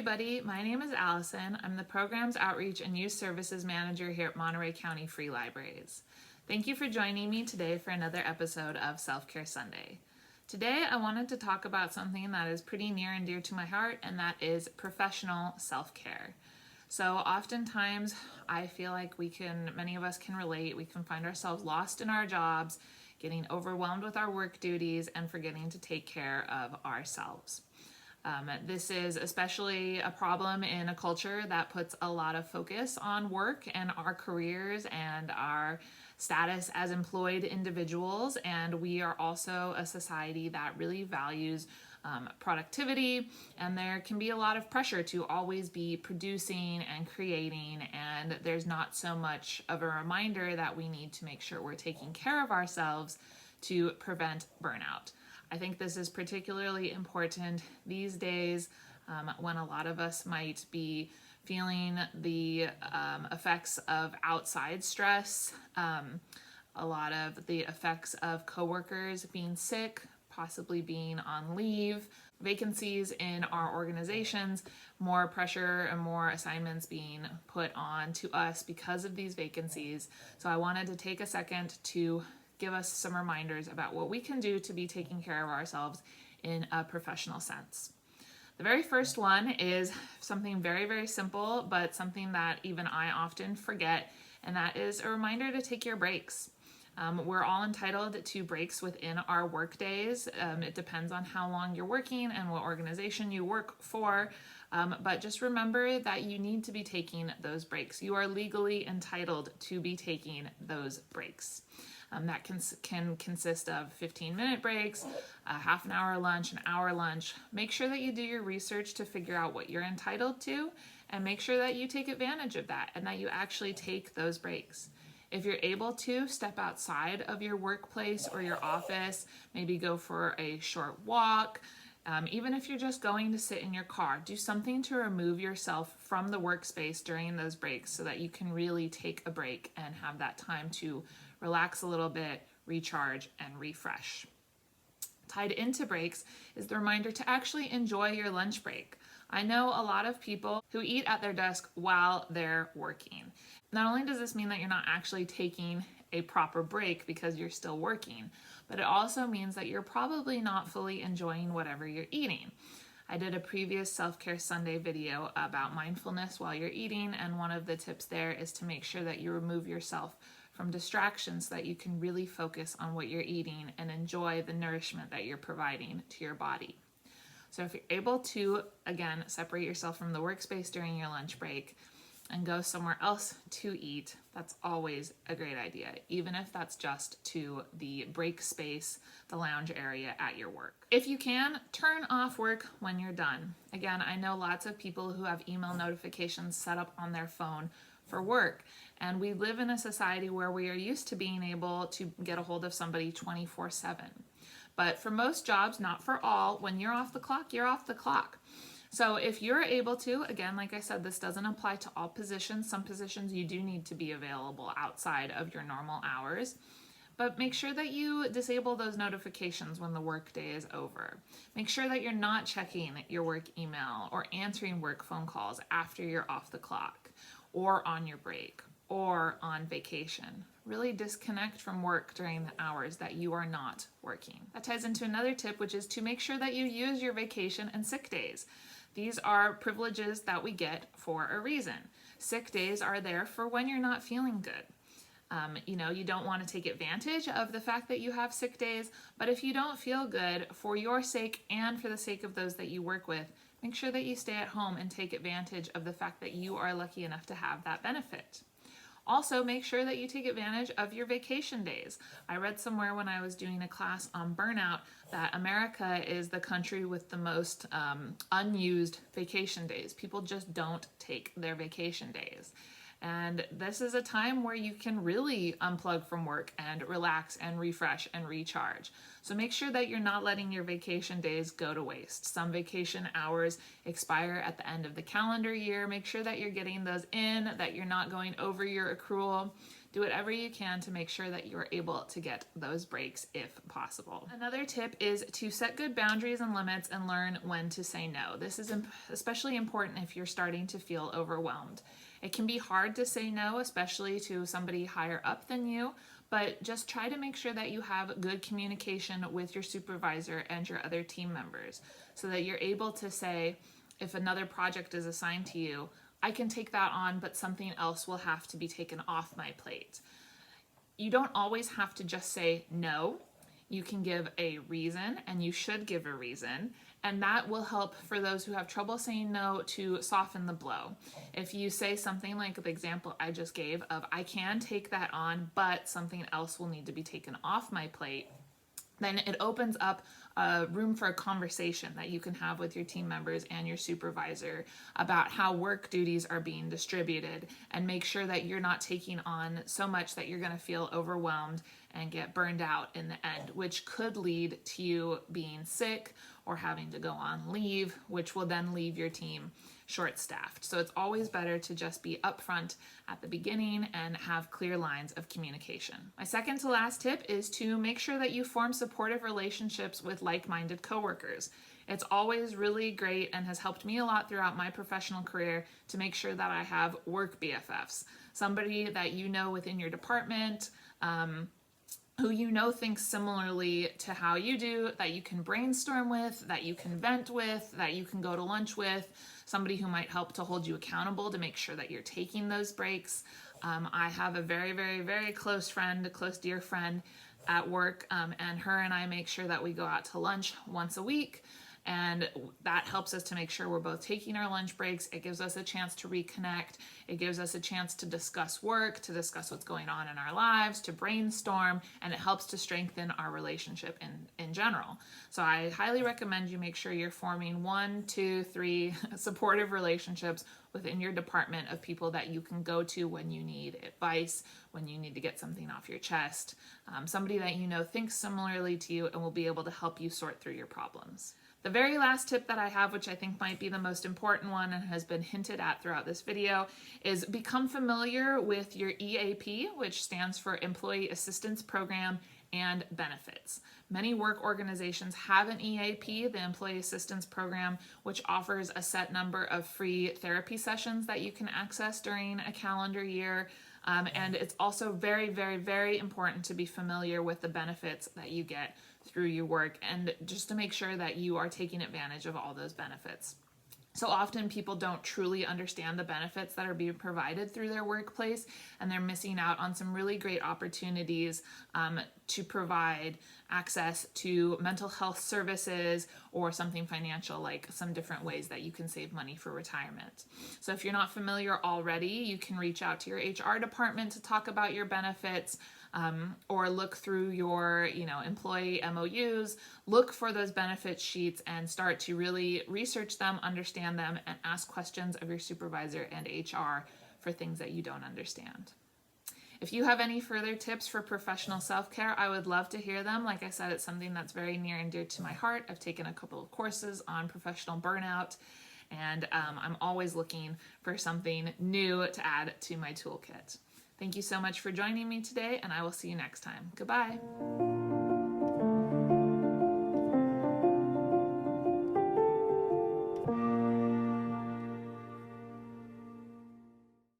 everybody, my name is Allison. I'm the Programs Outreach and Youth Services Manager here at Monterey County Free Libraries. Thank you for joining me today for another episode of Self-Care Sunday. Today I wanted to talk about something that is pretty near and dear to my heart, and that is professional self-care. So oftentimes I feel like many of us can relate. We can find ourselves lost in our jobs, getting overwhelmed with our work duties, and forgetting to take care of ourselves. This is especially a problem in a culture that puts a lot of focus on work and our careers and our status as employed individuals. And we are also a society that really values productivity, and there can be a lot of pressure to always be producing and creating, and there's not so much of a reminder that we need to make sure we're taking care of ourselves to prevent burnout. I think this is particularly important these days when a lot of us might be feeling the effects of outside stress, a lot of the effects of coworkers being sick, possibly being on leave, vacancies in our organizations, more pressure and more assignments being put on to us because of these vacancies. So I wanted to take a second to give us some reminders about what we can do to be taking care of ourselves in a professional sense. The very first one is something very, very simple, but something that even I often forget, and that is a reminder to take your breaks. We're all entitled to breaks within our work days. It depends on how long you're working and what organization you work for, but just remember that you need to be taking those breaks. You are legally entitled to be taking those breaks. That can consist of 15-minute breaks, a half an hour lunch, an hour lunch. Make sure that you do your research to figure out what you're entitled to, and make sure that you take advantage of that and that you actually take those breaks. If you're able to, step outside of your workplace or your office, maybe go for a short walk. Even if you're just going to sit in your car, do something to remove yourself from the workspace during those breaks so that you can really take a break and have that time to relax a little bit, recharge, and refresh. Tied into breaks is the reminder to actually enjoy your lunch break. I know a lot of people who eat at their desk while they're working. Not only does this mean that you're not actually taking a proper break because you're still working, but it also means that you're probably not fully enjoying whatever you're eating. I did a previous Self-Care Sunday video about mindfulness while you're eating, and one of the tips there is to make sure that you remove yourself from distractions so that you can really focus on what you're eating and enjoy the nourishment that you're providing to your body. So if you're able to, again, separate yourself from the workspace during your lunch break and go somewhere else to eat, that's always a great idea, even if that's just to the break space, the lounge area at your work. If you can, turn off work when you're done. Again, I know lots of people who have email notifications set up on their phone for work, and we live in a society where we are used to being able to get a hold of somebody 24/7. But for most jobs, not for all, when you're off the clock, you're off the clock. So if you're able to, again, like I said, this doesn't apply to all positions. Some positions you do need to be available outside of your normal hours. But make sure that you disable those notifications when the workday is over. Make sure that you're not checking your work email or answering work phone calls after you're off the clock or on your break or on vacation. Really disconnect from work during the hours that you are not working. That ties into another tip, which is to make sure that you use your vacation and sick days. These are privileges that we get for a reason. Sick days are there for when you're not feeling good. You don't want to take advantage of the fact that you have sick days, but if you don't feel good, for your sake and for the sake of those that you work with, make sure that you stay at home and take advantage of the fact that you are lucky enough to have that benefit. Also, make sure that you take advantage of your vacation days. I read somewhere when I was doing a class on burnout that America is the country with the most unused vacation days. People just don't take their vacation days. And this is a time where you can really unplug from work and relax and refresh and recharge. So make sure that you're not letting your vacation days go to waste. Some vacation hours expire at the end of the calendar year. Make sure that you're getting those in, that you're not going over your accrual. Do whatever you can to make sure that you are able to get those breaks if possible. Another tip is to set good boundaries and limits and learn when to say no. This is especially important if you're starting to feel overwhelmed. It can be hard to say no, especially to somebody higher up than you, but just try to make sure that you have good communication with your supervisor and your other team members so that you're able to say, if another project is assigned to you, I can take that on, but something else will have to be taken off my plate. You don't always have to just say no. You can give a reason, and you should give a reason, and that will help for those who have trouble saying no to soften the blow. If you say something like the example I just gave of, I can take that on, but something else will need to be taken off my plate, then it opens up a room for a conversation that you can have with your team members and your supervisor about how work duties are being distributed, and make sure that you're not taking on so much that you're going to feel overwhelmed and get burned out in the end, which could lead to you being sick or having to go on leave, which will then leave your team short-staffed. So it's always better to just be upfront at the beginning and have clear lines of communication. My second to last tip is to make sure that you form supportive relationships with like-minded coworkers. It's always really great and has helped me a lot throughout my professional career to make sure that I have work BFFs, somebody that you know within your department, who you know thinks similarly to how you do, that you can brainstorm with, that you can vent with, that you can go to lunch with, somebody who might help to hold you accountable to make sure that you're taking those breaks. I have a very, very, very close friend, a close dear friend at work, and her and I make sure that we go out to lunch once a week. And that helps us to make sure we're both taking our lunch breaks. It gives us a chance to reconnect. It gives us a chance to discuss work, to discuss what's going on in our lives, to brainstorm, and it helps to strengthen our relationship in general. So I highly recommend you make sure you're forming 1, 2, 3 supportive relationships within your department of people that you can go to when you need advice, when you need to get something off your chest, somebody that you know thinks similarly to you and will be able to help you sort through your problems. The very last tip that I have, which I think might be the most important one and has been hinted at throughout this video, is become familiar with your EAP, which stands for Employee Assistance Program, and benefits. Many work organizations have an EAP, the Employee Assistance Program, which offers a set number of free therapy sessions that you can access during a calendar year. And it's also very, very, very important to be familiar with the benefits that you get through your work, and just to make sure that you are taking advantage of all those benefits. So often people don't truly understand the benefits that are being provided through their workplace, and they're missing out on some really great opportunities to provide access to mental health services or something financial, like some different ways that you can save money for retirement. So if you're not familiar already, you can reach out to your HR department to talk about your benefits. Or look through your, employee MOUs, look for those benefit sheets and start to really research them, understand them, and ask questions of your supervisor and HR for things that you don't understand. If you have any further tips for professional self-care, I would love to hear them. Like I said, it's something that's very near and dear to my heart. I've taken a couple of courses on professional burnout, and I'm always looking for something new to add to my toolkit. Thank you so much for joining me today, and I will see you next time. Goodbye.